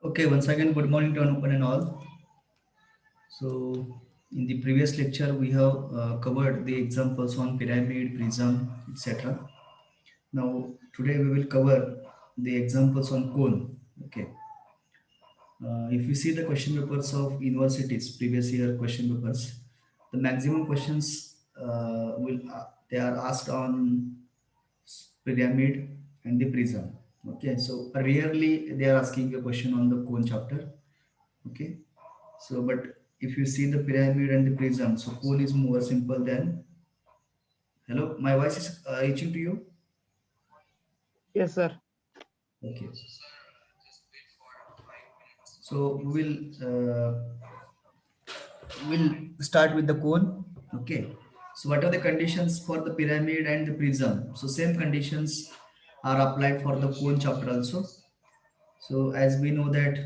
Okay, once again, good morning to one and all. So, in the previous lecture, we have covered the examples on pyramid, prism, etc. Now, today we will cover the examples on cone. Okay. If you see the question papers of universities, previous year question papers, the maximum questions will they are asked on pyramid and the prism. Okay, so rarely they are asking a question on the cone chapter. Okay, so but if you see the pyramid and the prism, so cone is more simple than. Hello, my voice is reaching to you. Yes, sir. Okay, so we'll start with the cone. Okay, so what are the conditions for the pyramid and the prism? So same conditions are applied for the cone chapter also. So as we know that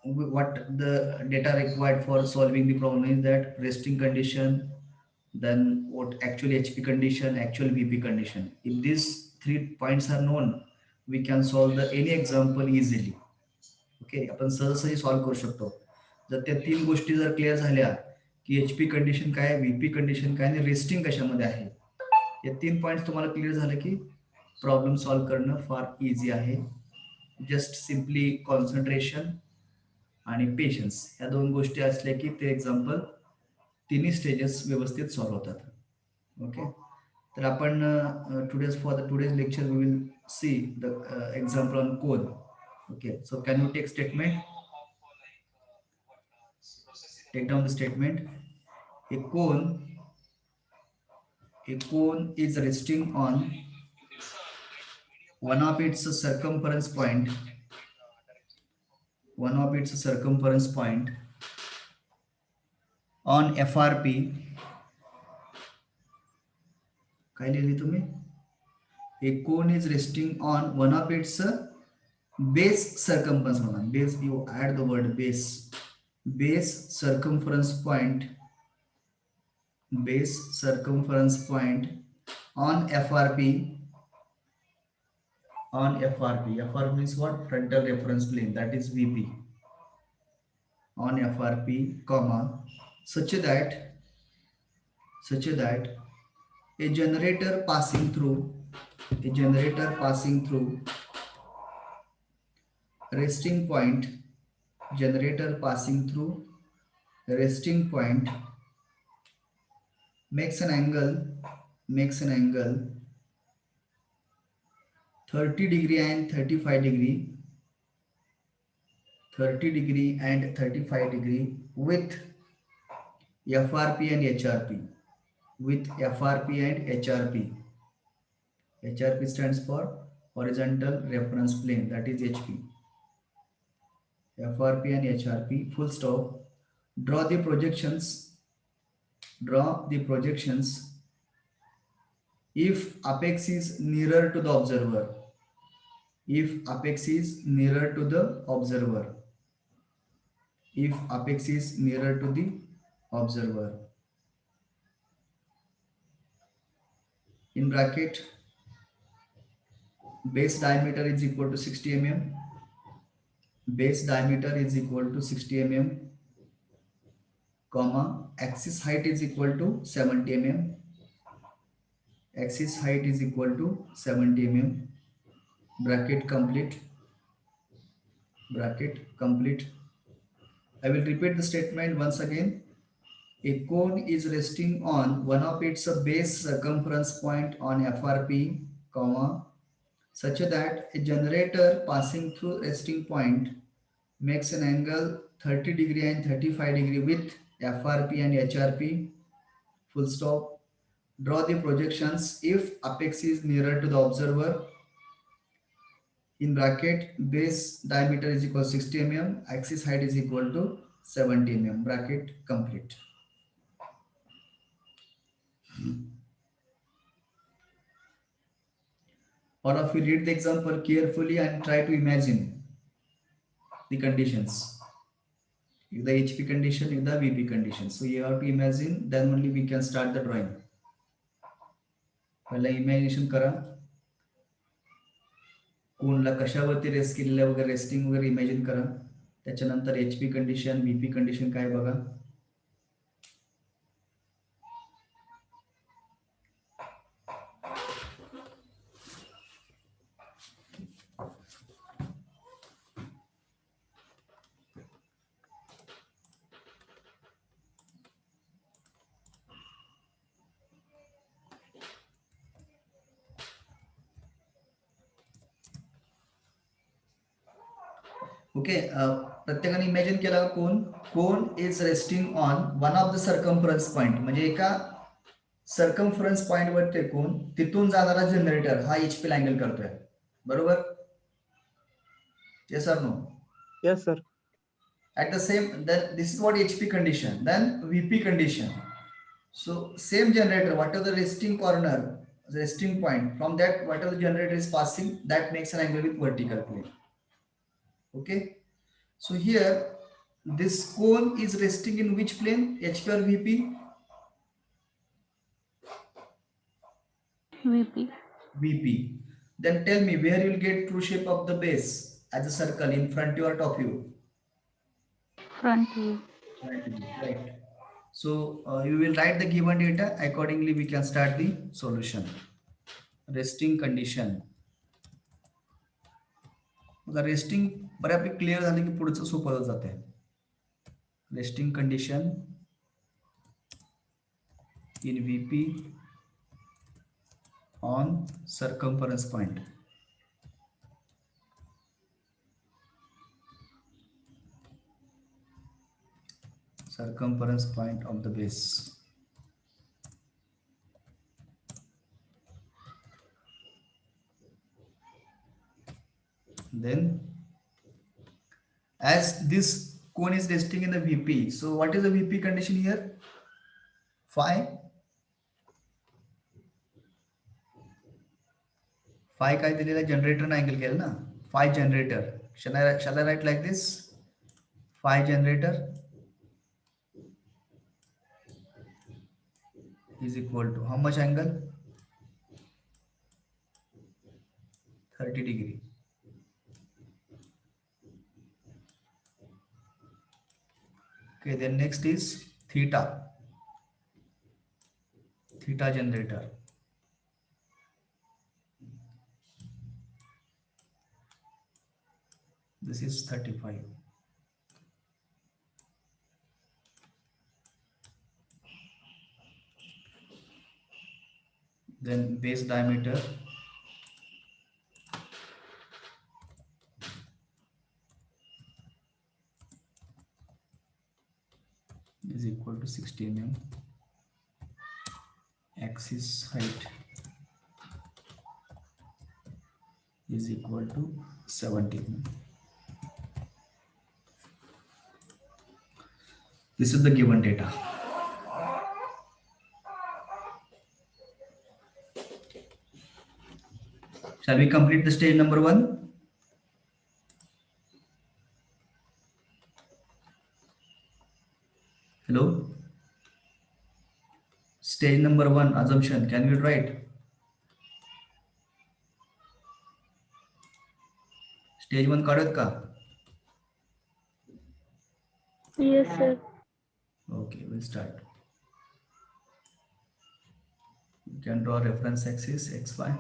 what the data required for solving the problem is that resting condition, then what actually HP condition, actual VP condition. If these 3 points are known, we can solve the any example easily. Okay, आपण सहजसहजी solve करू शकतो. जर त्या 3 गोष्टी जर clear झाल्या की HP condition काय, VP कंडिशन काय आणि रेस्टिंग कशामध्ये आहे, या 3 पॉईंट्स तुम्हाला क्लिअर झालं की प्रॉब्लेम सॉल्व्ह करणं फार इझी आहे. जस्ट सिम्पली कॉन्सन्ट्रेशन आणि पेशन्स या 2 गोष्टी असल्या की ते एक्झाम्पल तिन्ही स्टेजेस व्यवस्थित सॉल्व्ह होतात. ओके, तर आपण today's for the today's lecture we will see the example on cone. Okay, so can you take down the statement? A cone is resting on one of its circumference point, one of its circumference point on FRP. काय लिहिली तुम्ही? A cone is resting on one of its base circumference. Base, you add the word base. Base circumference point, base circumference point on FRP. On FRP. FRP means what? Frontal reference plane, that is VP. On FRP, comma, such that a generator passing through resting point, generator passing through resting point makes an angle 30 degree and 35 degree, 30 degree and 35 degree with FRP and HRP, with FRP and HRP. HRP stands for horizontal reference plane, that is HP. FRP and HRP, full stop. Draw the projections. Draw the projections if apex is nearer to the observer. If apex is nearer to the observer. If apex is nearer to the observer. In bracket, base diameter is equal to 60 mm. Base diameter is equal to 60 mm, comma, axis height is equal to 70 mm. Axis height is equal to 70 mm. Bracket complete. Bracket complete. I will repeat the statement once again. A cone is resting on one of its base circumference point on FRP, comma, such that a generator passing through resting point makes an angle 30 degree and 35 degree with FRP and HRP, full stop. Draw the projections if apex is nearer to the observer. In bracket, base diameter is equal to 60 mm, axis height is equal to 70 mm. Bracket complete. All of you read the example carefully and try to imagine the conditions. If the HP condition, if the VP condition. So you have to imagine, then only we can start the drawing. पहला imagination करा. कोनला कशावरती rest केलेलं आहे वगैरे, resting वगैरे imagine करा. त्याच्यानंतर HP condition, VP condition काय बघा. ओके, प्रत्येकाने इमॅजिन केला का cone. Cone is resting on one of the circumference point, म्हणजे एका सर्कम्फरन्स पॉइंट वरती कोन, तिथून जाणारा जनरेटर हा HP ला अँगल करतोय, बरोबर. Yes or no. Yes, sir. At the same, then this is what HP condition. Then VP condition. So same generator, whatever the resting corner, the resting point, from that whatever the generator is passing, that makes an angle with vertical plane. Okay. So here this cone is resting in which plane? HP or VP? VP. VP. Then tell me where you will get true shape of the base as a circle, in front view or top view? Front view. Right. So you will write the given data accordingly. We can start the solution. Resting condition. बघा, resting बऱ्यापैकी clear झालं की पुढचं सोपं जाते. Resting condition in VP on circumference point. Circumference point of the base. Then as this cone is resting in the VP, so what is the VP condition here? Phi. Phi काय दिलेला, generator angle केलं ना. Phi generator. Shall I write like this? Phi generator is equal to how much angle? 30 degree. Okay, then next is theta. Theta generator. This is 35. Then base diameter is equal to 60 mm. Axis height is equal to 70 mm. This is the given data. Shall we complete the stage number 1? Hello? Stage number 1, assumption. Can we write? Stage 1 काढत का? Yes, sir. Okay, we'll start. You can draw reference axis XY.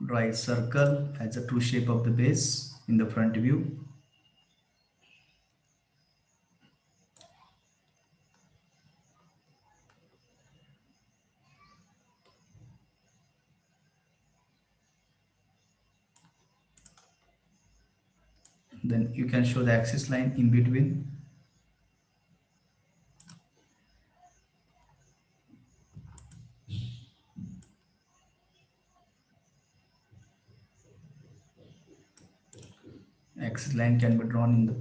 Draw a circle as a true shape of the base in the front view. Then you can show the axis line in between. Axis line can be drawn in the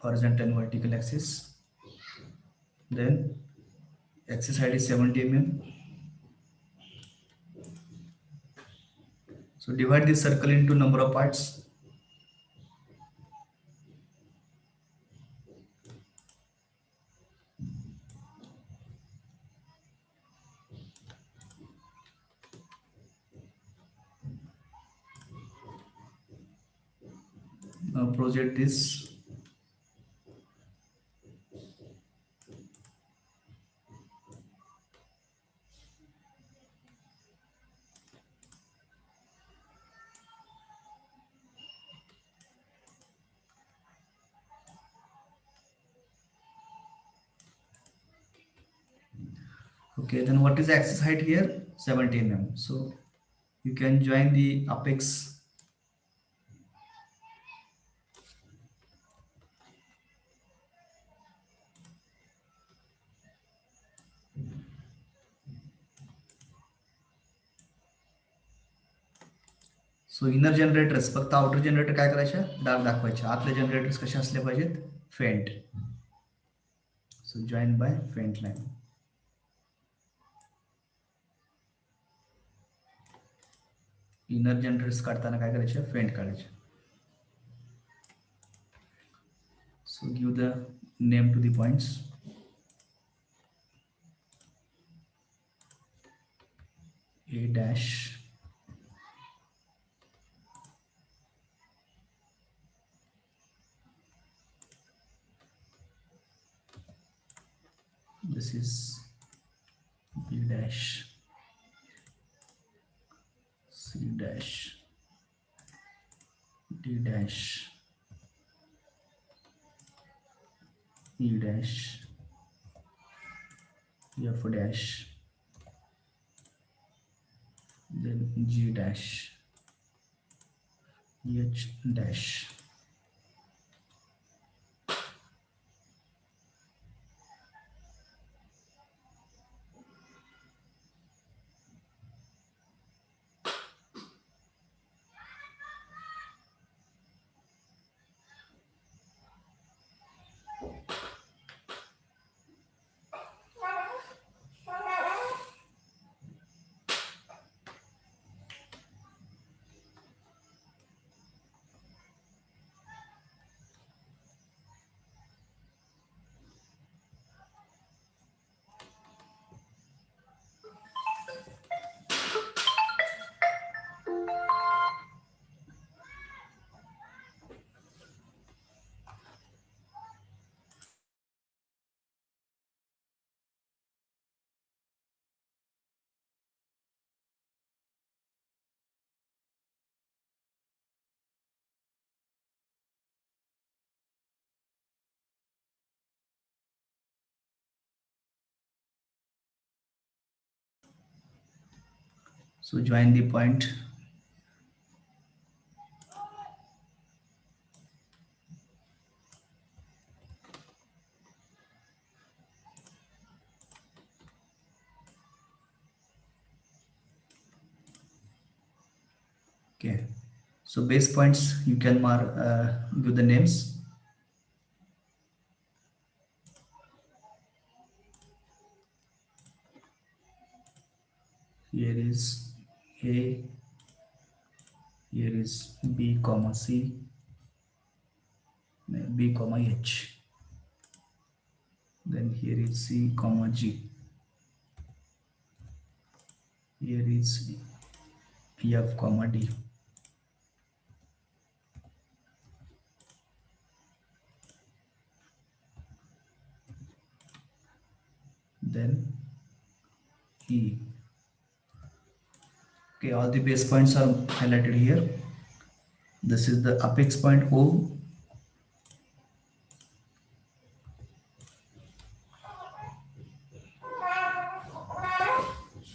horizontal and vertical axis. Then axis height is 70 mm. So divide this circle into number of parts. Now project this. Okay, then what is the axis height here? 17 mm. So you can join the apex. So inner generators फक्त outer generator काय करायच्या dark दाखवायच्या आतले generators कसे असले पाहिजेत faint so join by faint line inner generators काढताना काय करायचे फेंट काढायचे so give the name to the points A dash this is B dash C dash D dash E dash F dash then G dash H dash so join the point okay so base points you can mark give the names here is A here is B comma C B comma H then here is C comma G here is F comma D then E okay all the base points are highlighted here this is the apex point O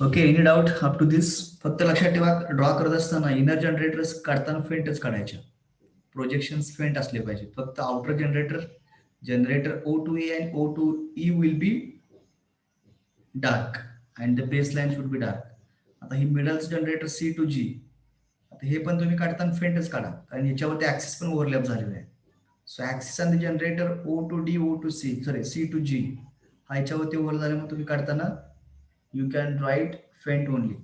okay any doubt up to this फक्त लक्षात ठेवा draw करत असताना inner generators काढताना फेंटच काढायच्या projections फेंट असले पाहिजे फक्त outer generator O2A and O2E will be dark and the baseline should be dark आता ही middles generator C to G आता हे पण तुम्ही काढताना फेंटच काढा कारण ह्याच्यावरती ऍक्सिस पण ओव्हरलॅप झालेला आहे so axis on the generator O2D O2C sorry C to G हा ह्याच्यावरती ओव्हर झाल्यामुळे तुम्ही काढताना you can write faint only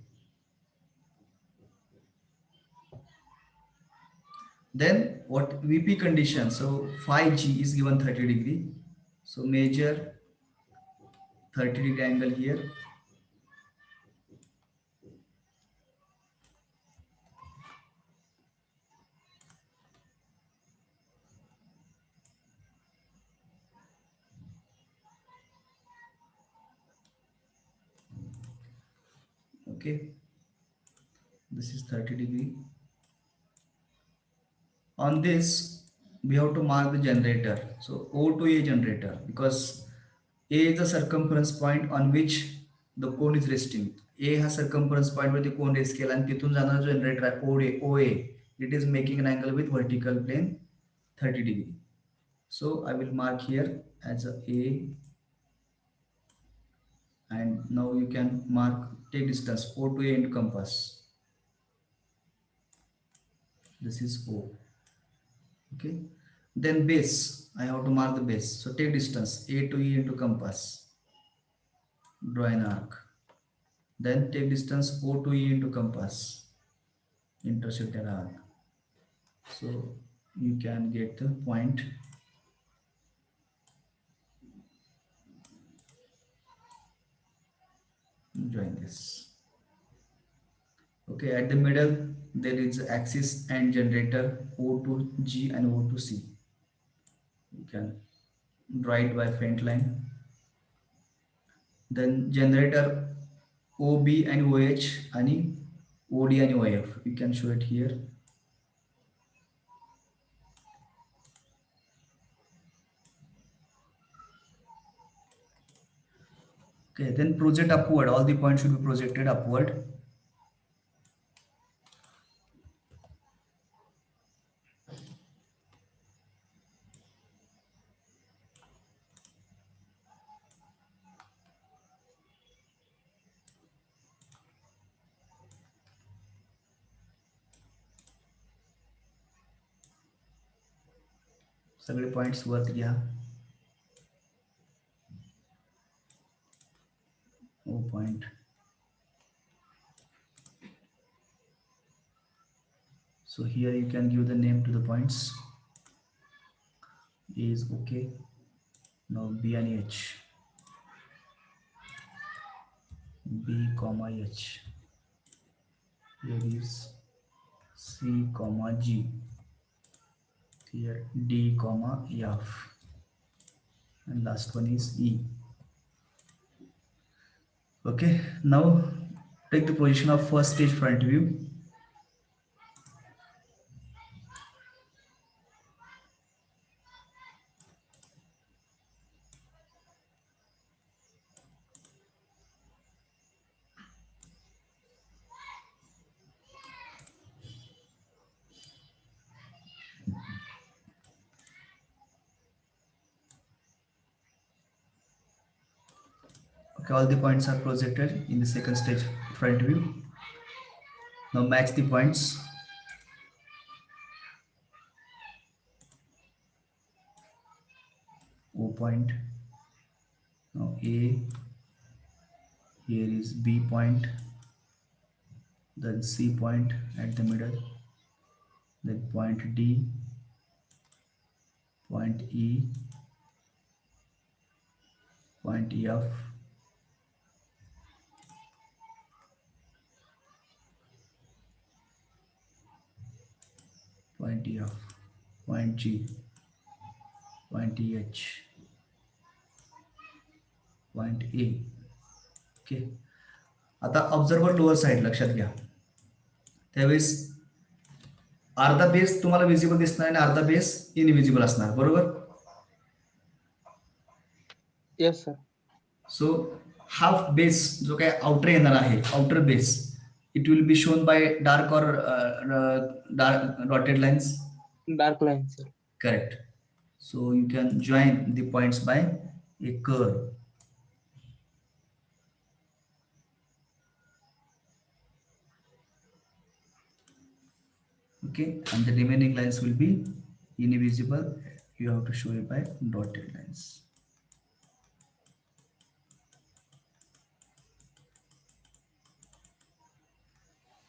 Then what VP condition? So phi g is given 30 degree. So measure 30-degree angle here. Okay, this is 30 degree. On this, we have to mark the generator. So O to A generator, because A is the circumference point on which the cone is resting. A has circumference point where the cone is scale, and तिथून जाणार जो generator आहे OA, it is making an angle with vertical plane 30 degree. So I will mark here as A, and now you can mark, take distance O to A into compass. This is O. Okay. Then base, I have to mark the base. So take distance A to E into compass. Draw an arc. Then take distance O to E into compass. Intersect an arc. So you can get the point. Join this. Okay, at the middle there is axis and generator O to G and O to C. You can draw it by faint line. Then generator OB and OH and OD and OF. You can show it here. Okay, then project upward. All the points should be projected upward. सगळे points वरती घ्या. O point. So here you can give the name to the points. A is okay. Now B and H. B comma H. Here is C comma G. Here D comma F. And last one is E. Okay, now take the position of first stage front view. Okay, all the points are projected in the second stage front view. Now match the points. O point. Now A. Here is B point. Then C point at the middle. Then point D. Point E. Point F. Point F. Point G. Point H. Point A. Okay. आता observer lower side लक्षात घ्या. त्यावेळेस अर्धा base तुम्हाला visible दिसणार आणि अर्धा base invisible असणार, बरोबर. Yes, sir. So half base जो काय आउटर येणार आहे, outer base, it will be shown by dark or dark dotted lines. Dark line, sir. Correct. So you can join the points by a curve. Okay, and the remaining lines will be invisible. You have to show it by dotted lines.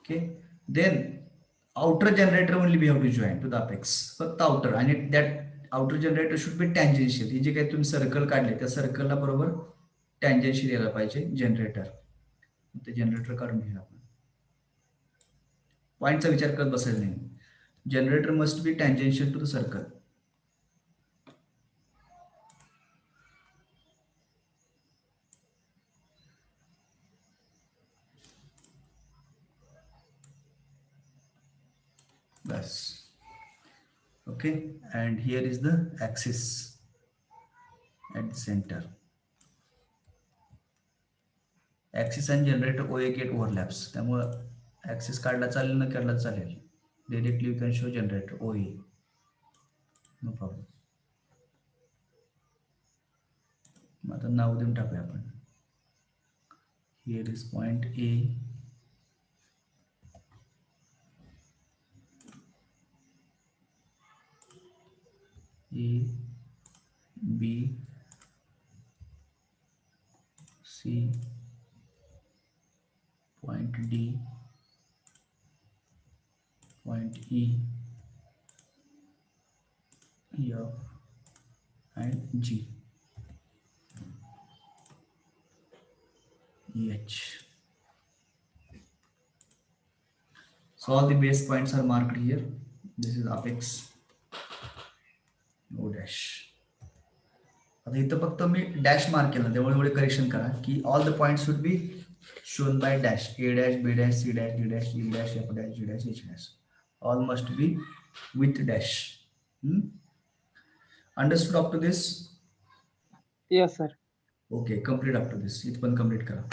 Okay, then outer generator only we have to join to the apex, फक्त outer, आणि that outer generator should be tangential. ही जे काही तुम्ही circle काढले त्या सर्कलला बरोबर tangential यायला पाहिजे generator. ते जनरेटर काढून घेऊया आपण. पॉईंटचा विचार करत बसायचा नाही. Generator must be tangential to the circle. बस. Okay, and here is the axis at the center. Axis and generator OA get overlaps. त्यामुळे axis काढला चालेल न काढला चालेल. Directly you can show generator OA. No problem. मग आता नाव देऊन टाकूया आपण. Here is point A. A, B, C, point D, point E, F, and G, H. So all the base points are marked here. This is apex. O dash. आता इथं फक्त मी dash mark केलं, त्यामुळे एवढे करेक्शन करा की all the point should be shown by dash. A dash, B dash, C dash, D dash, E dash, F dash, G dash, H dash. All must be with dash. Understood up to this? Yes, sir. Okay, complete up to this. इथं पण complete करा.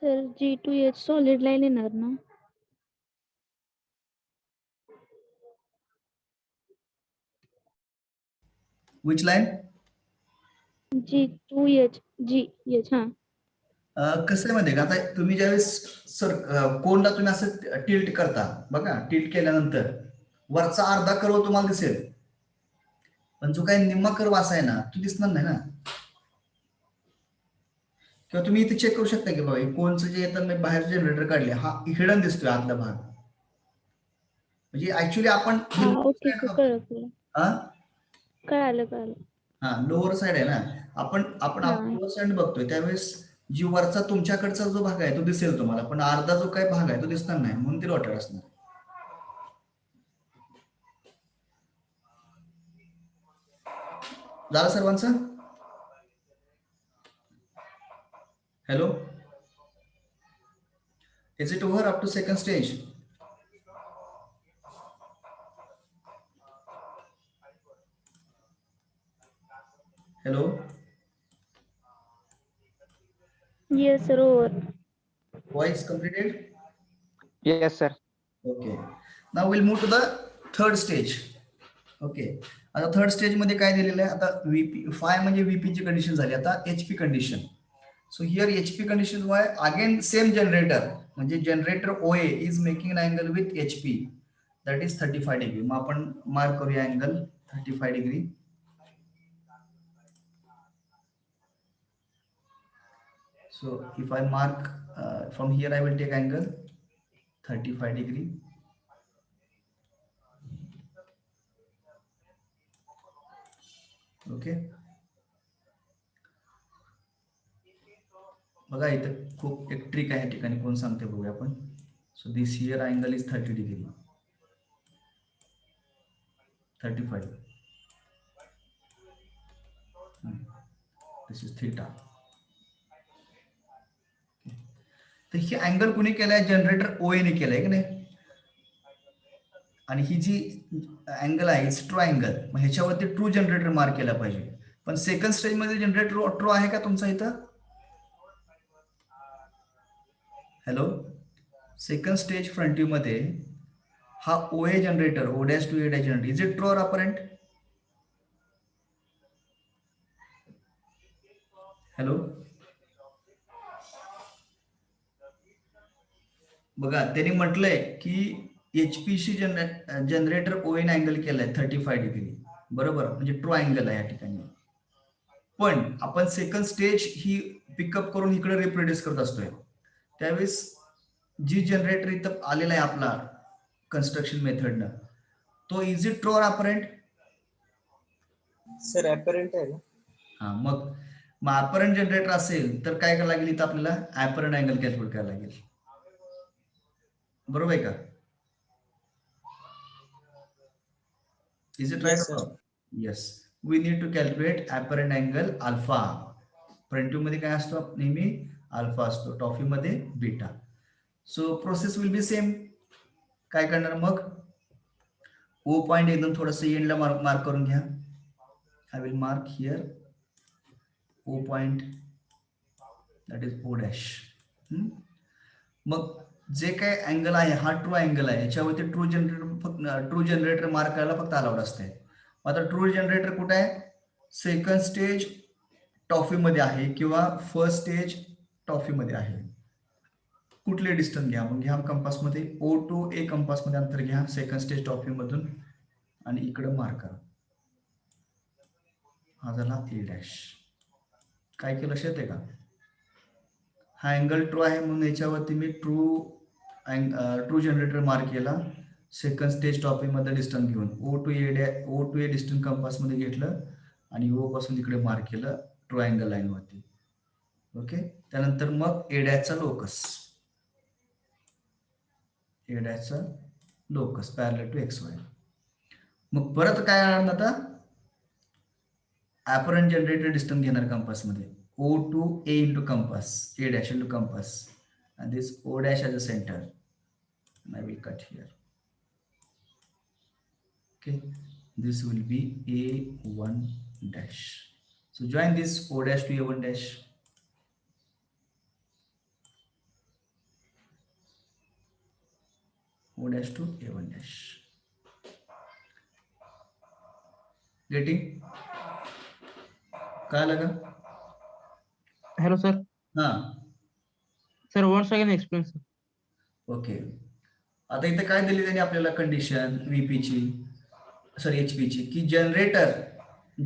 Sir G2H solid line येणार ना? विच line? G 2H G H हाँ. कसं आहे माहिती का, आता तुम्ही ज्यावेळेस सर कोनला तुम्ही असं टिल्ट करता बघा, टिल्ट केल्यानंतर वरचा अर्धा कर्व तुम्हाला दिसेल, पण जो काही निम्मा कर्व असा आहे ना तो दिसणार नाही ना. किंवा तुम्ही इथे चेक करू शकता की बाबा कोणचं जे येतात मी बाहेर जनरेटर काढले, हा हिडन दिसतोय आतला भाग, म्हणजे ऍक्च्युली आपण हाँ ओके कळलं. हा कळालं. हा लोअर साइड आहे ना, आपण हा. लोअर साइड बघतोय त्यावेळेस जी वरचा तुमच्याकडचा जो भाग आहे तो दिसेल तुम्हाला, पण अर्धा जो काही भाग आहे तो दिसणार नाही, म्हणून ती डॉटेड असणार. झालं सर्वांचं? Hello, is it over up to second stage? Hello, Yes sir over. Voice completed? Yes, sir. Okay, now will move to the third stage. Okay, आता थर्ड स्टेज मध्ये काय दिलेलं आहे, आता व्हीपी फाय म्हणजे व्हीपी ची कंडिशन झाली, आता HP condition. So here HP condition why again same generator, म्हणजे generator OA is making an angle with HP that is 35 degree. मग आपण मार्क करूया angle 35 degree. So if I mark from here, I will take angle 35 degree. Okay. बघा इथं खूप एक trick आहे, ठिकाणी कोण सांगते बघूया आपण. So this here angle is 30 degree, 35. This is theta. तर ही अँगल कुणी केलाय? जनरेटर ओए ने केलाय की नाही. आणि ही जी अँगल आहे इट्स ट्रू अँगल, मग ह्याच्यावरती ट्रू जनरेटर मार्क केला पाहिजे. पण सेकंड स्टेज मध्ये जनरेटर ट्रू आहे का तुमचा इथं? Hello, second stage front view मध्ये हा OA generator, O dash to A dash generator, is it true or apparent? Hello, बघा त्यांनी म्हटलंय की एचपीसी जनरेटर ओएन अँगल केलाय 35 डिग्री, बरोबर, म्हणजे ट्रू अँगल आहे या ठिकाणी. पण आपण सेकंड स्टेज ही पिकअप करून इकडे रिप्रोड्यूस करत असतोय, त्यावेळेस जी जनरेटर इथं आलेला आहे आपला कन्स्ट्रक्शन मेथडनं, तो is it true or apparent? Sir apparent आहे ना. हा, मग अपरेंट जनरेटर असेल तर काय करायला लागेल, इथं आपल्याला अपरेंट अँगल कॅल्क्युलेट करायला लागेल, बरोबर आहे का? Is it right Yes, or sir. not? Yes. We need to calculate apparent angle alpha. Front view मध्ये काय असतो नेहमी? अल्फा असतो, टॉप व्ह्यू मध्ये beta. So process will be same. काय करणार मग? ओ पॉइंट एकदम थोडस एंडला मार्क करून घ्या. I will mark here O point, that is O dash. मग जे काय अँगल आहे हा ट्रू अँगल आहे, याच्यावरती ट्रू जनरेटर मार्क करायला फक्त अलाउड असते. आता ट्रू जनरेटर कुठे आहे? सेकंड स्टेज टॉफी मध्ये आहे किंवा फर्स्ट स्टेज टॉफी मध्ये आहे. कुठले डिस्टन्स घ्या, मग घ्या कंपास मध्ये ओ टू ए कंपास मध्ये अंतर घ्या सेकंड स्टेज टॉफी मधून आणि इकडे मार्क करा. हा झाला ए डॅश. काय केलं लक्षात आहे का? हा अँगल ट्रू आहे म्हणून याच्यावरती मी ट्रू जनरेटर मार्क केला. सेकंड स्टेज टॉपिक मध्ये डिस्टन्स घेऊन ओ टू ए डिस्टन्स कंपास मध्ये घेतलं आणि ओ पासून इकडे मार्क केलं ट्रू अँगल लाईन वरती. ओके, त्यानंतर मग ए डॅशचा लोकस पॅरलल टू एक्स वाय. मग परत काय आणणार आता? अपरेंट जनरेटर डिस्टन्स घेणार कंपास मध्ये, O to A into compass, A dash into compass, and this O dash as a center, and I will cut here. Okay, this will be A1 dash. So join this O dash to A1 dash. O dash to A1 dash. Getting? कळालं का? Hello, sir. हा Sir, once again explain, sir. Okay. आता इथे काय दिली त्यांनी आपल्याला condition व्हीपीची sorry एचपीची की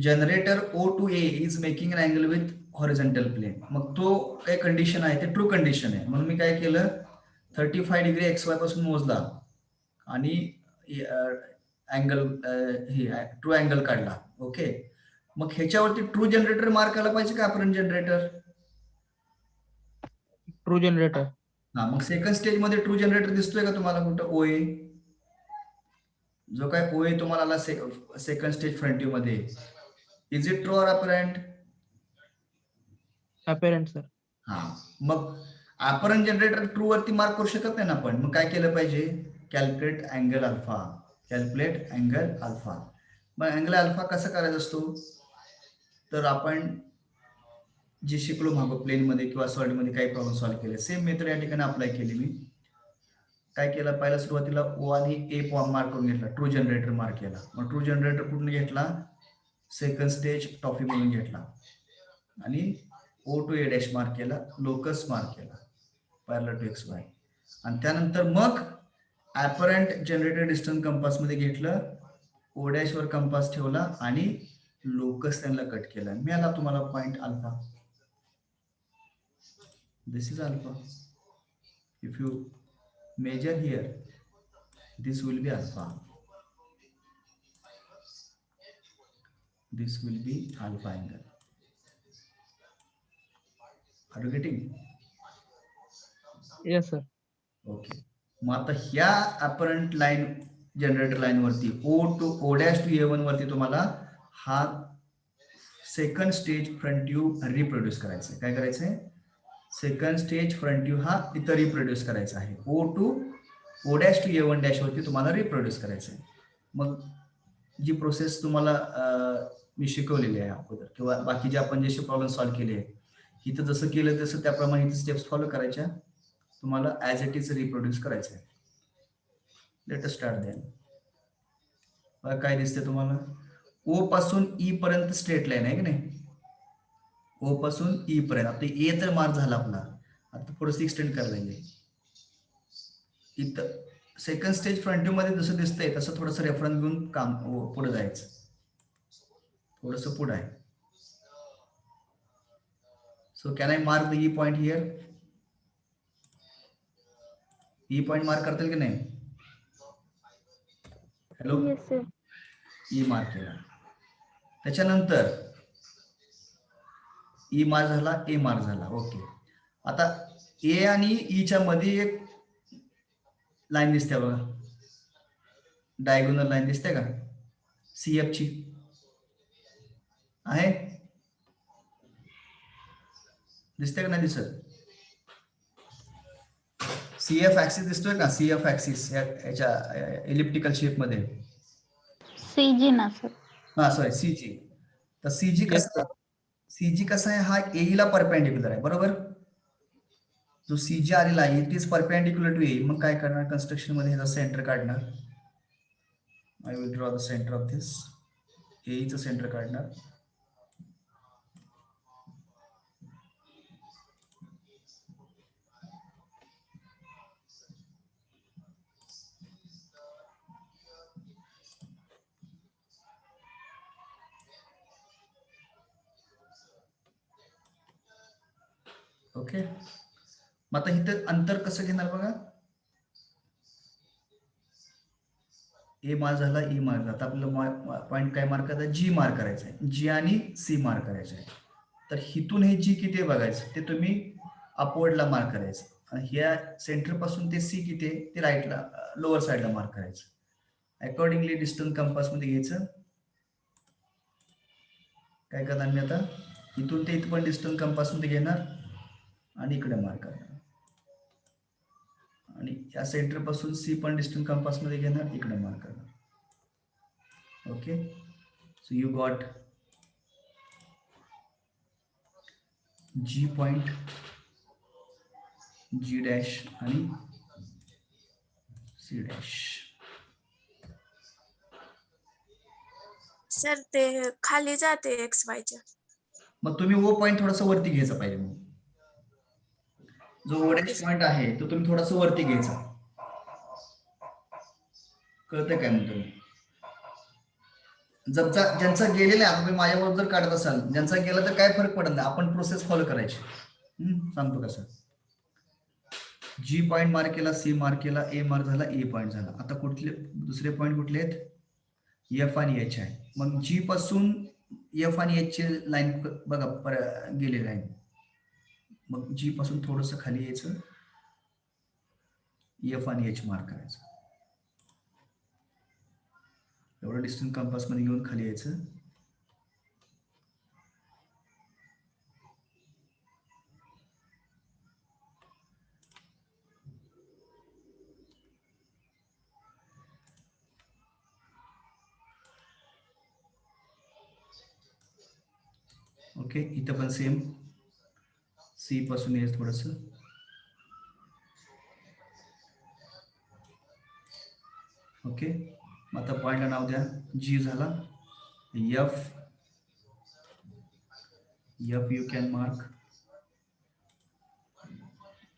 generator O to A is making an angle with horizontal plane. मग तो काय कंडिशन आहे ते ट्रू कंडिशन आहे. म्हणून मी काय केलं 35 डिग्री एक्स वाय पासून मोजला आणि अँगल हे ट्रू अँगल काढला. ओके. मग ह्याच्यावरती ट्रू जनरेटर मार्क आला पाहिजे का अपरंट जनरेटर? True generator. हा मग सेकंड स्टेज मध्ये ट्रू जनरेटर दिसतोय का तुम्हाला कुठं ओए? जो काय ओए तुम्हाला आला सेकंड स्टेज फ्रंट व्ह्यू मध्ये, is it true or apparent? Apparent, sir. हा मग अपरंट जनरेटर ट्रू वरती मार्क करू शकत नाही ना आपण. मग काय केलं पाहिजे? Calculate angle alpha. Calculate angle alpha. मग अँगल अल्फा कसा करायचा असतो? तर आपण जे शिकलो मागं प्लेन मध्ये किंवा सॉलिड मध्ये काही प्रॉब्लेम सॉल्व्ह केले सेम मेथड या ठिकाणी अप्लाय केली मी. काय केलं पहिला सुरुवातीला ओ आणि ए मार्क करून घेतला, ट्रू जनरेटर मार्क केला. मग ट्रू जनरेटर कुठून घेतला? सेकंड स्टेज टॉफी म्हणून घेतला आणि O to A dash mark केला, लोकस मार्क केला पॅरलल टू एक्स वाय. आणि त्यानंतर मग ऍपरंट जनरेटर डिस्टन्स कंपास मध्ये घेतलं, ओ डॅश वर कंपास ठेवला आणि लोकस त्यांना कट केला. मिळाला तुम्हाला point alpha. This is alpha. If you measure here, this will be alpha. This will be alpha angle. Are you getting? Yes, sir. Okay. मग आता ह्या अपरंट लाईन जनरेटर लाईन वरती ओ dash to A1 वरती तुम्हाला हा second stage front view reproduce करायचा आहे. काय करायचं आहे? सेकंड स्टेज फ्रंट व्ह्यू हा इथं रिप्रोड्यूस करायचा आहे. ओ डॅश टू ए1 डॅश वरती तुम्हाला रिप्रोड्यूस करायचं आहे. मग जी प्रोसेस तुम्हाला मी शिकवलेली आहे अगोदर किंवा बाकीचे आपण जसे प्रॉब्लेम सॉल्व्ह केले इथं जसं केलं तसं त्याप्रमाणे इथे स्टेप्स फॉलो करायच्या. तुम्हाला ऍज इट इज रिप्रोड्यूस करायचं आहे. Let us start then. काय दिसतंय तुम्हाला? ओ पासून ई पर्यंत स्ट्रेट लाईन आहे की नाही? ओ पासून ई पर्यंत. आता ए तर मार्क झाला आपला, आता थोडंसं एक्सटेंड करायला लागेल. इथं सेकंड स्टेज फ्रंट व्ह्यू मध्ये जसं दिसतंय तसं थोडंसं रेफरन्स घेऊन काम पुढे जायचं. थोडंसं पुढे आहे. So can I mark the E point here? E point mark करतील की नाही? Hello, Yes, sir. ई मार्क केला. त्याच्यानंतर ई मार्क झाला, ए मार्क झाला. ओके. आता ए आणि ईच्या मध्ये एक लाईन दिसते बघा, डायगोनल लाईन दिसते का? सीएफ ची आहे, दिसते का नाही दिसत? सीएफ ऍक्सिस दिसतोय का? सीएफ ऍक्सिस याच्या इलिप्टिकल शेप मध्ये. CG ना सर. हा सॉरी सीजी. तर सीजी Yes, कसा sir. सीजी कसा आहे? हा ए ला परपेंडिक्युलर आहे बरोबर. जो सीजी आलेला आहे it is perpendicular to A. मग काय करणार? कन्स्ट्रक्शन मध्ये ह्याचा सेंटर काढणार. I will draw the centre of this. A चं सेंटर काढणार. ओके. मग आता इथं अंतर कसं घेणार बघा. ए मार्क झाला, ई मार्क झाला. आता आपल्याला पॉईंट काय मार्क करायचा? जी मार्क करायचा आहे. जी आणि सी मार्क करायचं आहे. तर हिथून हे जी किती आहे बघायचं, ते तुम्ही अपवर्डला मार्क करायचं. आणि ह्या सेंटर पासून ते सी किती आहे ते राईटला लोअर साईडला मार्क करायचं. अकॉर्डिंगली डिस्टन्स कंपास मध्ये घ्यायचं. काय करणार मी आता? इथून ते इथं पण डिस्टन्स कंपास मध्ये घेणार आणि इकडे मार्क करणार. आणि या सेंटर पासून सी पण डिस्टन्स कंपास मध्ये घेणार, इकडे मार्क करणार. Okay. So you got G point, G dash आणि सी डॅश. सर ते खाली जाते एक्स वायच्या. मग तुम्ही ओ पॉईंट थोडासा वरती घ्यायचा पाहिजे. मग जो ओडॅश पॉईंट आहे तो तुम्ही थोडासा वरती घ्यायचा. कळतंय काय म्हणतो मी? ज्यांचा गेलेला आहे, तुम्ही माझ्याबरोबर जर काढत असाल, ज्यांचा गेला तर काय फरक पडत नाही, आपण प्रोसेस फॉलो करायची. सांगतो कसं. जी पॉईंट मार्क केला, सी मार्क केला, ए मार्क झाला, ए पॉईंट झाला. आता कुठले दुसरे पॉईंट कुठले आहेत? एफ आणि एच आहे. मग जी पासून एफ आणि एच ची लाईन बघा गेलेली आहे. मग जी पासून थोडस खाली यायचं, एफ आणि एच मार्क करायचं. एवढं डिस्टन्स कंपास मध्ये घेऊन खाली यायचं. ओके, इथं पण सेम सी पासून यायचं थोडस. ओके, आता पॉइंटला नाव द्या. जी झाला. F you can mark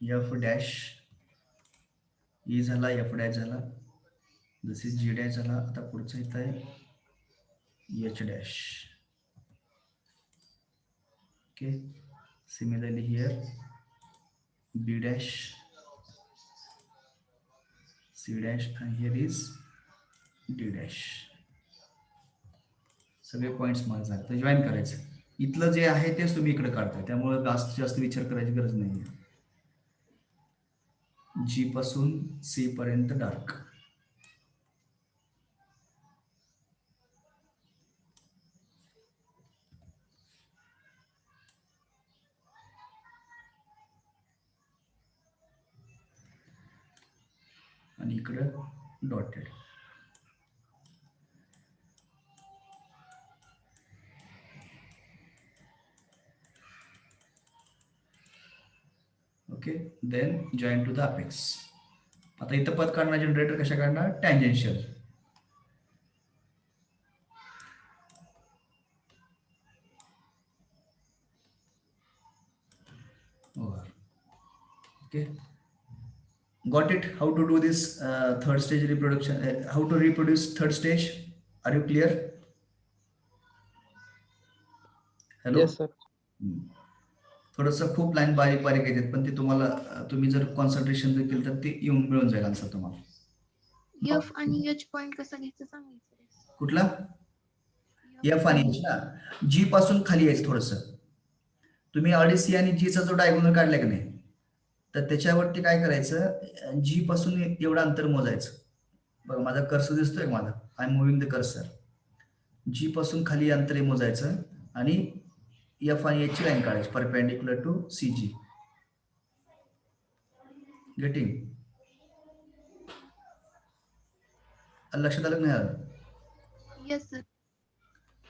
F dash. E झाला, एफ डॅश झाला, दिस इज जी डॅश झाला. आता पुढचं इथं आहे H dash. Okay, similarly here B dash, C dash आणि हिअर इज डी डॅश. सगळे पॉइंट्स मार्क झाले तर जॉईन करायचं. इथलं जे आहे तेच तुम्ही इकडे काढताय, त्यामुळे जास्त विचार करायची गरज नाही. जी पासून सी पर्यंत डार्क. आणि इकडं dotted. Okay, then join to the apex. आता इथं पद काढणार, जनरेटर कशा काढणार? Tangential. Okay, got it? How to do this third stage reproduction? How to reproduce third stage? Are you clear? Hello? Yes, sir. थोडस खूप लाईन बारीक बारीक येतात, पण ते तुम्हाला तुम्ही जर कॉन्सन्ट्रेशन जर केलं तर ते येऊन मिळून जाईल आन्सर तुम्हाला. एफ आणि एच पॉइंट कसा घ्यायचं सांगायचं. कुठला? एफ आणि एच ना. जी पासून खाली यायचं थोडस. तुम्ही ऑलरेडी सी आणि जी चा जो डायगोनल काढलाय की नाही, तर त्याच्यावरती काय करायचं, जी पासून एवढं अंतर मोजायचं. बघा माझा कर्सर दिसतोय माझा, I am moving the cursor. जी पासून खाली अंतर मोजायचं आणि एफ आणि एच ची लाईन काढायची perpendicular to C G. Getting? लक्षात आलं नाही आलं? Yes sir.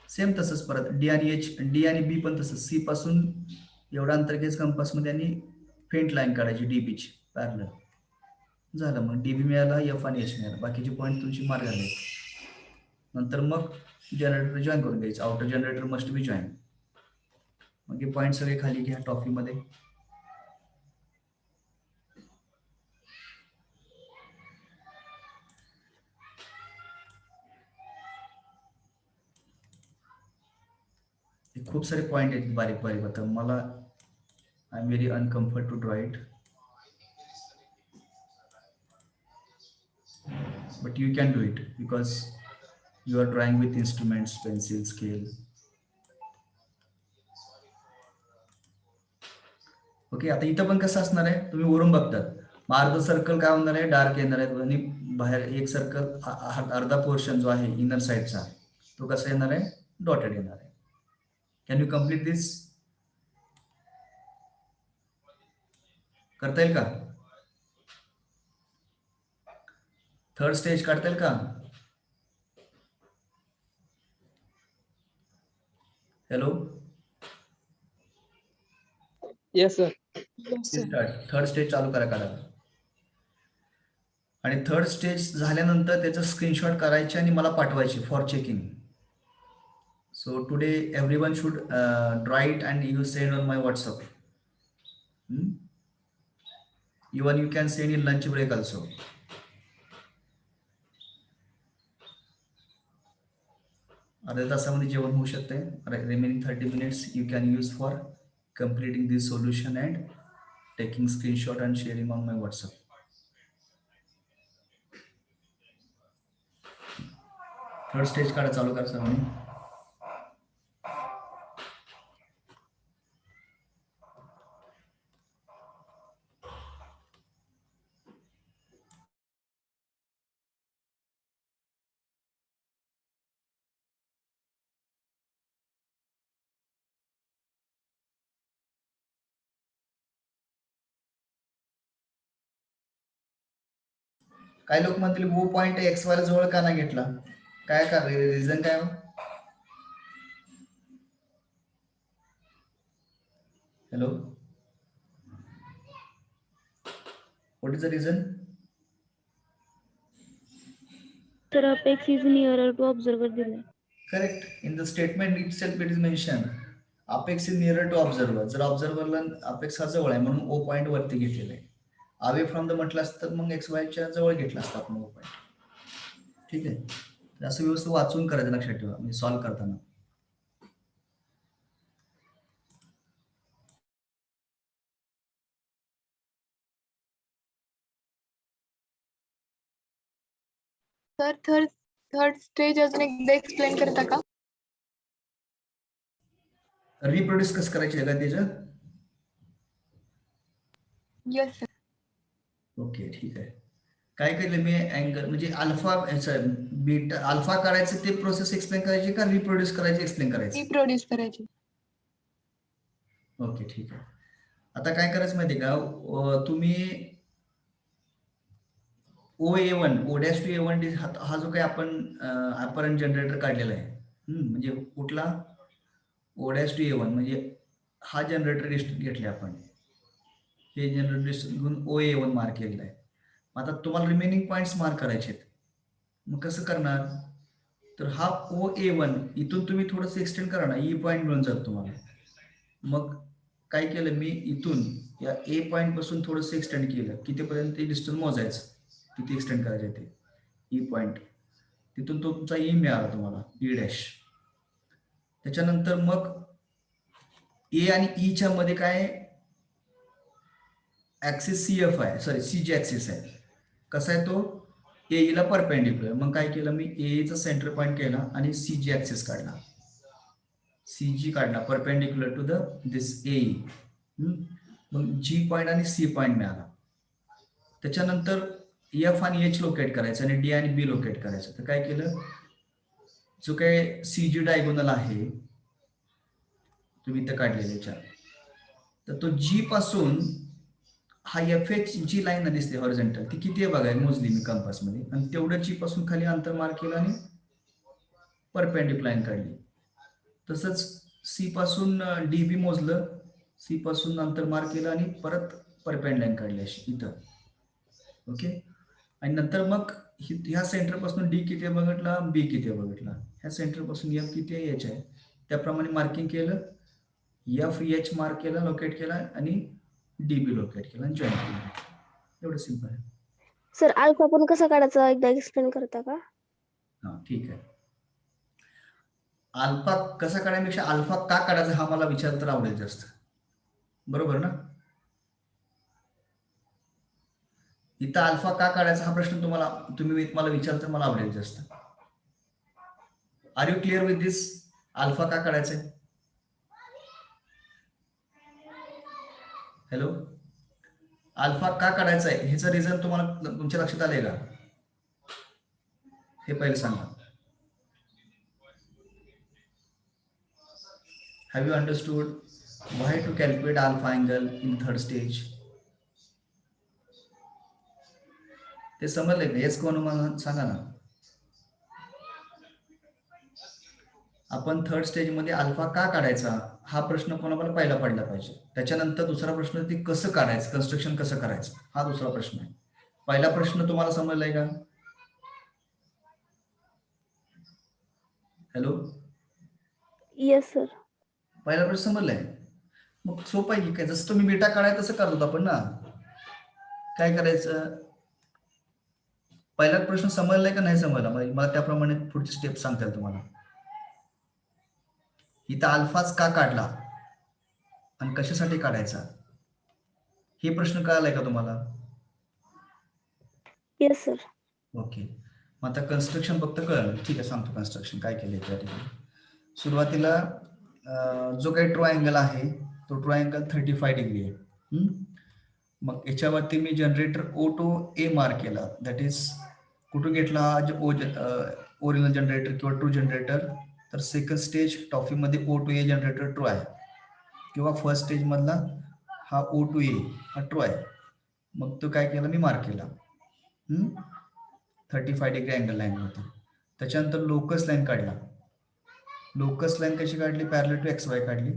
सेम तसंच परत डी आणि एच, डी आणि बी पण तसंच. सी पासून एवढा अंतर घ्यायचं कंपास मध्ये आणि फेंट लाईन काढायची डीबी ची पॅरलल. झालं, मग डीबी मिळाला, एफ आणि एच मिळाला. बाकीचे पॉईंट तुमची मार्क झाले. नंतर मग जनरेटर जॉईन करून घ्यायचं. Outer generator must be join. मग हे पॉईंट सगळे खाली घ्या टॉफी मध्ये. खूप सारे पॉइंट आहेत बारीक बारीक. आता मला I am very uncomfort to draw it, but you can do it because you are drawing with instruments, pencil, scale. Okay, आता इथं पण कसं असणार आहे, तुम्ही वरून बघतात. अर्ध सर्कल काय होणार आहे, डार्क येणार आहे, आणि बाहेर एक सर्कल अर्धा पोर्शन जो आहे इनर साइडचा तो कसा येणार आहे, डॉटेड येणार आहे. Can you complete this? करता येईल का? थर्ड स्टेज काढता येईल का? Hello, Yes, sir. Third stage चालू करा काढा. आणि थर्ड स्टेज झाल्यानंतर त्याचं स्क्रीनशॉट करायचे आणि मला पाठवायचे for checking. So So today everyone should draw it and you send on my WhatsApp. Even you can send in lunch break also. अर्ध्या तासामध्ये जेवण होऊ शकते. Remaining 30 minutes you can use for completing this solution and taking screenshot and sharing on my WhatsApp. Third stage काढा चालू करा सर्वांनी. काही लोक म्हणतील वो पॉइंट एक्स वाय जवळ का नाही घेतला, काय का रिझन काय? Hello, what is the reason? Sir, apex is nearer to observer दिलाय. Correct. In the statement itself it is mentioned apex is nearer to observer. जर ऑब्झर्व्हरला अपेक्स हा जवळ आहे म्हणून ओ पॉइंट वरती घेतलेला आहे. अवे फ्रॉम द म्हटलं असतं मग एक्स वायच्या जवळ घेतला असता आपण ओ पॉइंट. ठीक आहे, तर असं व्यवस्थित वाचून करायचं, लक्षात ठेवा म्हणजे सॉल्व्ह करताना. सर थर्ड स्टेज अजून एकदा एक्सप्लेन करता का? रिप्रोड्यूस कसं करायचे का त्याचं? Yes sir. ओके ठीक आहे. काय केलं मी अँगल म्हणजे अल्फा बीटा अल्फा काढायचं ते प्रोसेस एक्सप्लेन करायची का रिप्रोड्यूस करायची एक्सप्लेन करायची? रिप्रोड्यूस करायची. ओके ठीक आहे. आता काय करायचं माहिती का, तुम्ही O(A1) O'(A1) हा जो काही आपण अपरंट जनरेटर काढलेला आहे, म्हणजे कुठला O'(A1) म्हणजे हा जनरेटर घेतले आपण, हे जनरेटर घेऊन O(A1) मार्क केलेला आहे. आता तुम्हाला रिमेनिंग पॉइंट्स मार्क करायचे आहेत. मग कसं करणार, तर हा O(A1) इथून तुम्ही थोडंसं एक्सटेंड करा ना, ई पॉइंट मिळून जातो तुम्हाला. मग काय केलं मी, इथून या ए पॉइंट पासून थोडंसं एक्सटेंड केलं, कितीपर्यंत डिस्टन्स मोजायचं, किती एक्सटेंड करायचे ते ई पॉइंट, तिथून तो तुमचा ई मिळाला तुम्हाला, ई डॅश. त्याच्यानंतर मग ए आणि ईच्या मध्ये काय ऍक्सिस CF आहे, सॉरी CG ऍक्सिस आहे. कसा आहे तो, एईला परपेंडिक्युलर. मग काय केलं मी, एचा सेंटर पॉइंट केला आणि CG ऍक्सिस काढला, CG काढला perpendicular to the this A. मग G पॉइंट आणि C पॉइंट मिळाला. त्याच्यानंतर F आणि H लोकेट करायचं आणि D आणि B लोकेट करायचं. तर काय केलं, जो काही CG डायगोनल आहे तुम्ही इथं काढलेल्याच्या, तर तो G पासून हा FH जी लाईन दिसते हॉरिझॉन्टल, ती किती आहे बघा, मोजली मी कंपास मध्ये, आणि तेवढं G पासून खाली अंतर मार्क केलं आणि परपेंडिक्युलर लाईन काढली. तसंच C पासून DB मोजलं, C पासून अंतर मार्क केलं आणि परत परपेंड लाईन काढली अशी इथं. ओके, आणि नंतर मग ह्या सेंटर पासून D किती बघितला, B किती बघितला, ह्या सेंटर पासून F किती आहे, H आहे, त्याप्रमाणे मार्किंग केलं, FH मार्क केला, लोकेट केला आणि DB लोकेट केला आणि जॉईन केलं. एवढं सिंपल आहे. सर अल्फा पण कसा काढायचा एकदा एक्सप्लेन करता का? हा ठीक आहे. अल्फा कसा काढण्यापेक्षा अल्फा का काढायचा हा मला विचार तर आवडेल जास्त, बरोबर ना? इथं अल्फा का काढायचा हा प्रश्न तुम्ही मला विचार तर मला आवडेल जास्त. Are you clear with this? Alpha का काढायचंय? हॅलो, अल्फा का काढायचा आहे ह्याचं रिझन तुम्हाला तुमच्या लक्षात आलंय का, हे पहिले सांगा. Have you understood why to calculate alpha angle in third stage? ते समजले का? येस कोण मला सांगा ना. आपण थर्ड स्टेज मध्ये अल्फा का काढायचा हा प्रश्न कोणाला पहिला पडला पाहिजे. त्याच्यानंतर दुसरा प्रश्न ते कसं काढायचं, कन्स्ट्रक्शन कसं करायचं हा दुसरा प्रश्न आहे. पहिला प्रश्न तुम्हाला समजलाय का? Hello, Yes, sir. पहिला प्रश्न समजलाय. मग सोपं आहे की काय, जसं तुम्ही बीटा काढाय तसं करत होता आपण ना. काय करायचं, पहिला प्रश्न समजलाय का नाही समजला, मला त्याप्रमाणे पुढची स्टेप सांगता येईल तुम्हाला. इथं अल्फाच का काढला आणि कशासाठी काढायचा, हे प्रश्न कळालाय का तुम्हाला? Yes, sir. ओके. मग आता कन्स्ट्रक्शन फक्त कळलं. ठीक आहे, सांगतो कन्स्ट्रक्शन काय केलंय त्या ठिकाणी. सुरुवातीला जो काही ट्रायंगल आहे तो ट्रायंगल 35 डिग्री आहे. मग याच्यावरती मी जनरेटर O2A मार्क केला. दॅट इज कुठून घेतला हा ओरिजिनल जनरेटर किंवा ट्रू जनरेटर, तर सेकंड स्टेज टॉफीमध्ये O2A जनरेटर ट्रू आहे, किंवा फर्स्ट स्टेज मधला हा O2A हा ट्रू आहे. मग तो काय केला, मी मार्क केला 35 डिग्री अँगल लाईन होती. त्याच्यानंतर लोकस लाईन काढला. लोकस लाईन कशी काढली, पॅरलल टू XY काढली.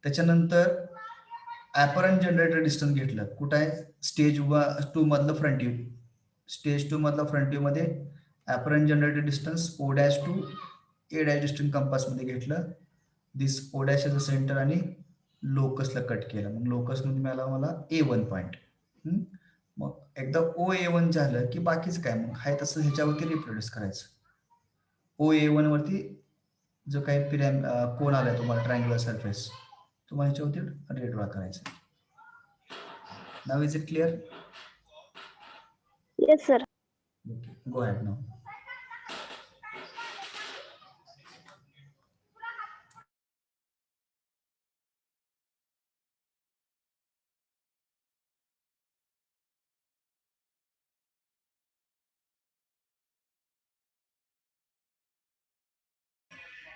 त्याच्यानंतर ॲपरंट जनरेटर डिस्टन्स घेतलं. कुठं आहे, स्टेज 2 मधलं फ्रंट व्ह्यू. स्टेज 2 मधलं फ्रंट व्ह्यू मध्ये apparent generator distance O' to A' distance compass मध्ये घेतलं. This O' as a centre आणि लोकसला कट केलं. मग लोकस मध्ये मिळाला मला A1 पॉइंट. मग एकदा OA1 झालं की बाकीच काय, मग आहे तसं ह्याच्यावरती रिप्रोड्यूस करायचं. OA1 वरती जो काही कोण आलाय तुम्हाला ट्रायंग्युलर सरफेस, तुम्हाला ह्याच्यावरती ड्रॉ करायचं. नाव is it clear? Yes, sir. Okay, go ahead now.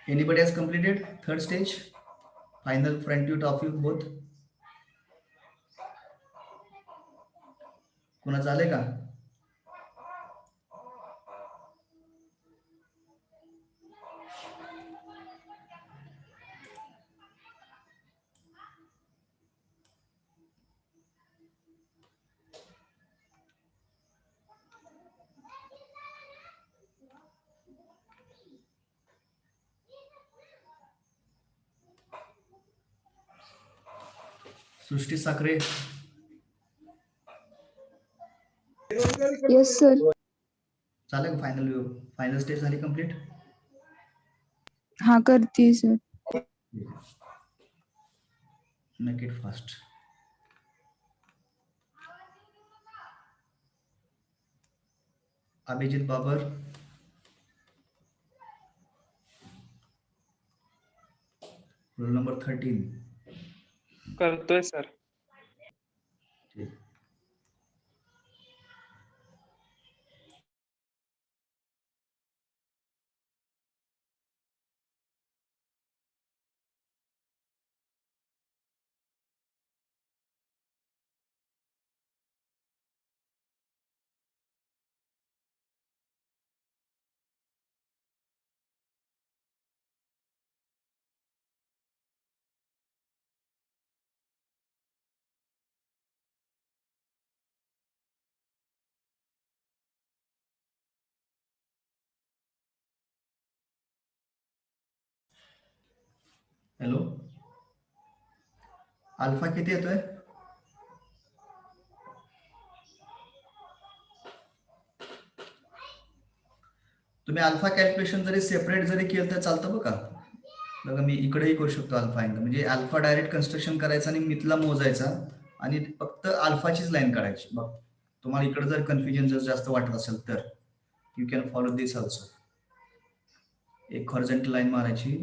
Anybody has completed third stage? Final front view, top view, both? कुणाचं आलंय का? सृष्टी साखरे, Yes, sir. चालेल का? फायनल व्यू, फायनल स्टेज झाली कंप्लीट. हाँ करती sir. Make it fast. Abhijit Babar, roll number 13. करतोय सर. हॅलो, अल्फा किती येतोय? तुम्ही अल्फा कॅल्क्युलेशन जरी सेपरेट जरी केलं तर चालतं बघा. बघा मी इकडेही करू शकतो अल्फा अँगल, म्हणजे अल्फा डायरेक्ट कन्स्ट्रक्शन करायचा आणि मिथला मोजायचा आणि फक्त अल्फाचीच लाईन काढायची. बघ तुम्हाला इकडे जर कन्फ्युजन जर जास्त वाटत असेल तर you can follow this also. एक हॉरिझॉन्टल लाईन मारायची,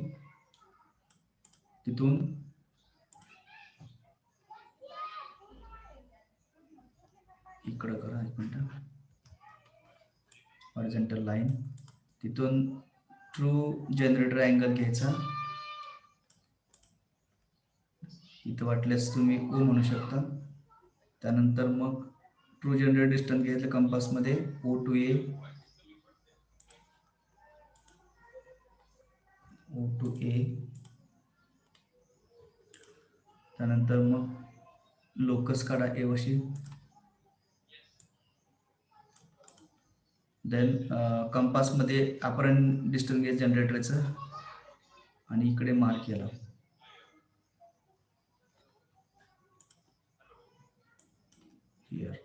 तिथून इकडं करा, एक मिनिट. हॉरिझॉन्टल लाईन, तिथून ट्रू जनरेटर अँगल घ्यायचा. इथं वाटल्यास तुम्ही O म्हणू शकता. त्यानंतर मग ट्रू जनरेटर डिस्टन्स घ्यायचं कंपासमध्ये O2A, O2A. त्यानंतर मग लोकस काढा A वशी. देन कंपासमध्ये अपरंट डिस्टन्स घ्यायचं जनरेटरचं आणि इकडे मार्क केला. Here.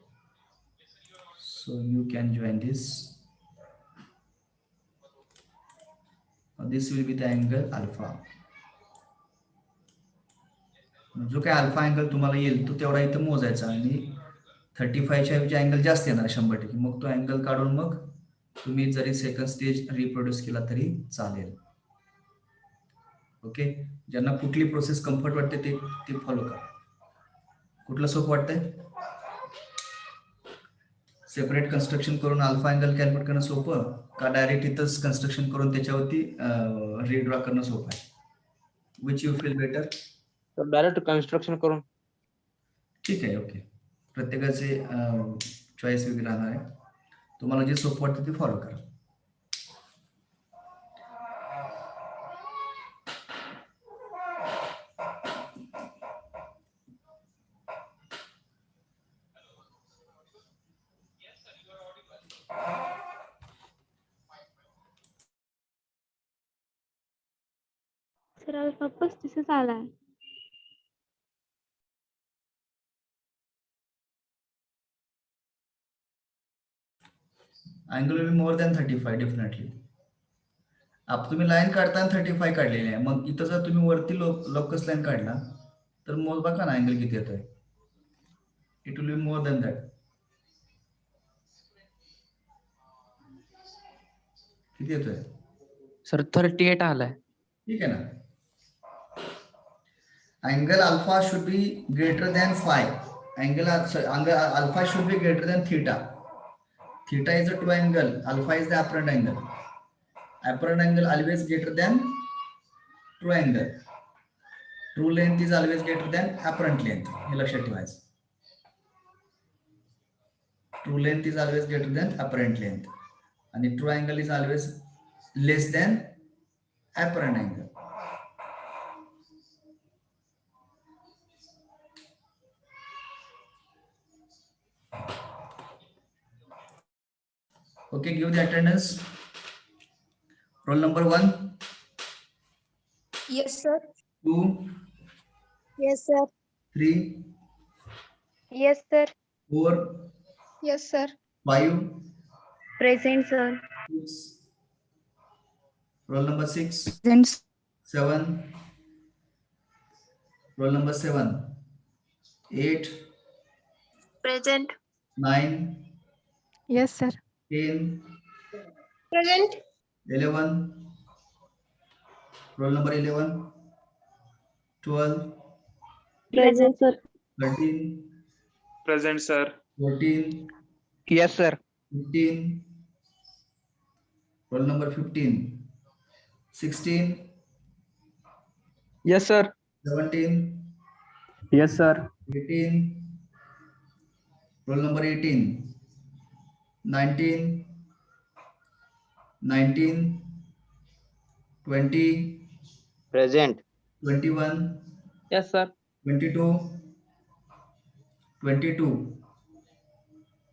So you can join this. This will be the angle alpha. जो काय अल्फा अँगल तुम्हाला येईल तो तेवढा इथं मोजायचा आणि 35च्या ऐवजी अँगल जास्त येणार 100%. मग तो अँगल काढून मग तुम्ही जरी सेकंड स्टेज रिप्रोड्यूस केला तरी चालेल. ओके, ज्यांना कुठली प्रोसेस कम्फर्ट वाटते ते फॉलो करा. कुठलं सोपं वाटतंय? सेपरेट कन्स्ट्रक्शन करून अल्फा अँगल कॅल्क्युलेट करणं सोपं का डायरेक्ट इथंच कन्स्ट्रक्शन करून त्याच्यावरती रिड्रॉ करणं सोपं आहे? Which you feel better? तर डायरेक्ट कन्स्ट्रक्शन करून. ठीक आहे, ओके. प्रत्येकाचे चॉईस वेगळी राहणार आहे. तुम्हाला जे सोपं वाटतं ते फॉलो करा. सर अल्फा 35 आलाय. Angle will be more than 35 definitely. आप तुम्ही लाईन काढताना 35 काढलेली आहे. मग इथं जर तुम्ही वरती लोकस लाईन काढला तर मोज बघा ना अँगल किती येतोय. It will be more than that. किती येतोय? सर 38 आलाय. ठीक आहे ना. Angle alpha should be greater than phi. Angle alpha should be greater than theta. Theta is a true angle. Alpha is the apparent angle. Apparent angle always greater than true angle. True length is always greater than apparent length. हे लक्षात ठेवायचं. True length is always greater than apparent length. आणि true angle is always less than apparent angle. Okay, give the attendance. Roll number 1. Yes, sir. 2, Yes, sir. 3, Yes, sir. 4, Yes, sir. 5, Present sir. 6. Roll number 6. Present. 7. Roll number 7. 8, Present. 9, Yes, sir. 10, Present. 11. Roll number 11. 12, Present sir. 13, Present, sir. 14, Yes, sir. 15. Roll number 15. 16, Yes, sir. 17, Yes, sir. 18. Roll number 18. 19, 20, Present. 21, Yes, sir. 22,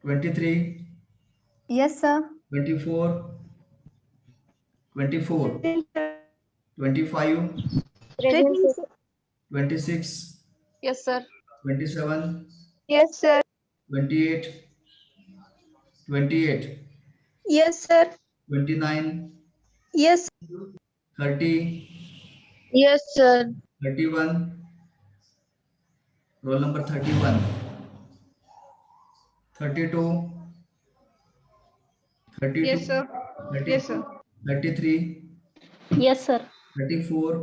23, Yes, sir. 24, 25, Present. 26, Yes, sir. 27, Yes, sir. 28, Yes, sir. 29, Yes. 30, Yes, sir. 31. Roll number 31, 32, 32, Yes, sir. 30, Yes, sir. 33, Yes sir. 34,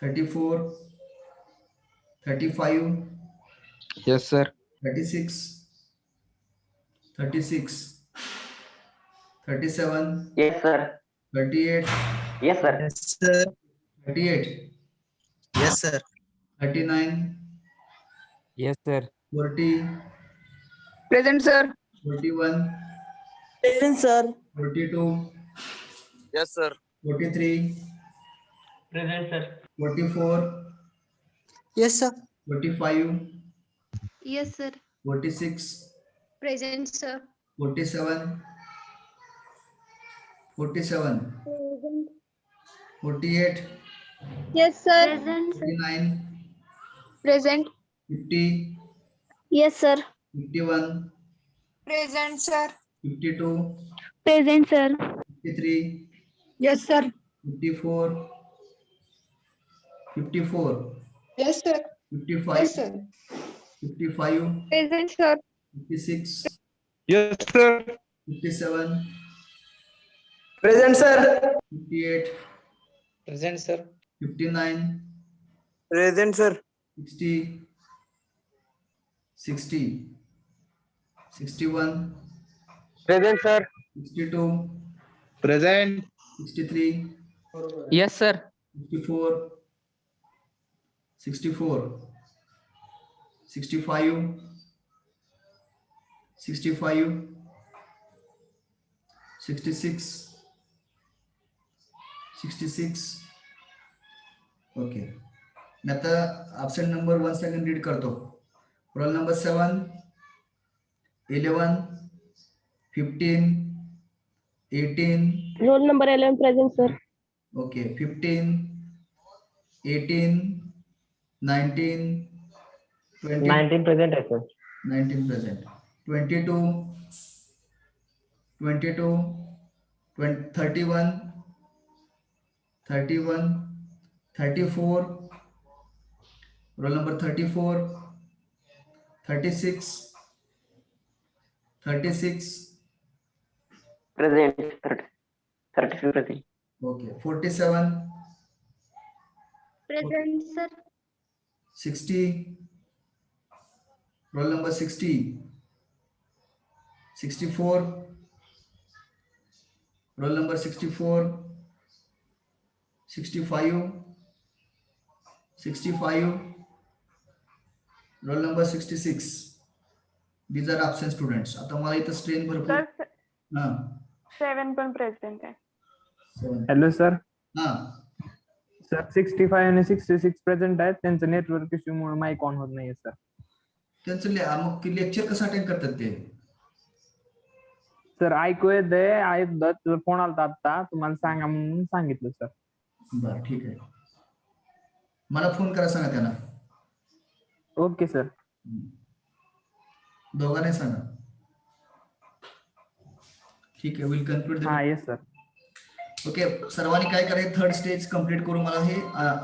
34, 35, Yes, sir. 36, 36, 37, Yes, sir. 38, Yes, sir. 38, Yes, sir. 39, Yes, sir. 40, Present, sir. 41, Present, sir. 42, Yes, sir. 43, Present, sir. 44, Yes, sir. 45, Yes, sir. 46, Present, sir. 47, 47, 48, Yes, sir. Present, sir. 49, Present. 50, Yes, sir. 51, Present, sir. 52, Present, sir. 53, Yes, sir. 54, 54, Yes, sir. 55, Yes, sir. 55, Present, sir. 56, Yes, sir. 57, Present, sir. 58, Present, sir. 59, Present, sir. 60, 60, 61, Present, sir. 62, Present. 63, Yes, sir. 64, 64, 65, 65, 66, 66. Okay. आता absent number once again read करतो. Roll number 7, 11, 15, 18, Roll number 11, present, sir. okay, 15, 18, 19, 20, 19 present आहे sir. 19 present, 22, 22, 20, 31, 31, 34, roll number 34, 36, 36, Present. 32 present. okay, 47, Present, sir. 60, roll number 60, 64, roll number 64, 65, 65, roll number 66. These are absent students. आता मला इथं strain भरपूर हा 7 पण present आहे. 7 hello sir. हा sir 65 आणि 66 प्रेझेंट आहेत. त्यांचं नेटवर्क इश्यूमुळे माईक ऑन होत नाहीये सर. त्यांचं मग लेक्चर कसं अटेंड करतात ते? सर ऐकू येतंय. तुझा फोन आलता आता, तुम्हाला सांगा म्हणून सांगितलं सर. बरं ठीक आहे. मला फोन करा सांगा त्यांना. Okay sir. दोघांनाही सांगा. ठीक आहे. Will conclude. हा येस सर. ओके. सर्वांनी काय करायचं, थर्ड स्टेज कंप्लीट करून मला हे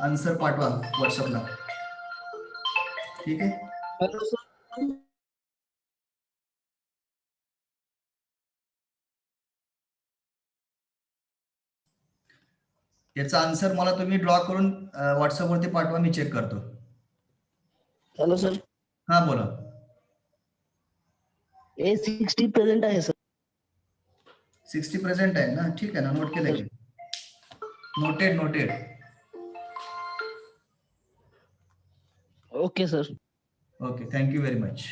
आन्सर पाठवा व्हॉट्सअपला. ठीक आहे. Hello sir. त्याचा आन्सर मला तुम्ही ड्रॉ करून व्हॉट्सअप वरती पाठवा, मी चेक करतो. Hello sir. हा बोला. A60 प्रेझेंट आहे सर. 60 प्रेझेंट आहे ना? ठीक आहे ना, नोट केलं की. Noted. Okay sir. Okay, thank you very much.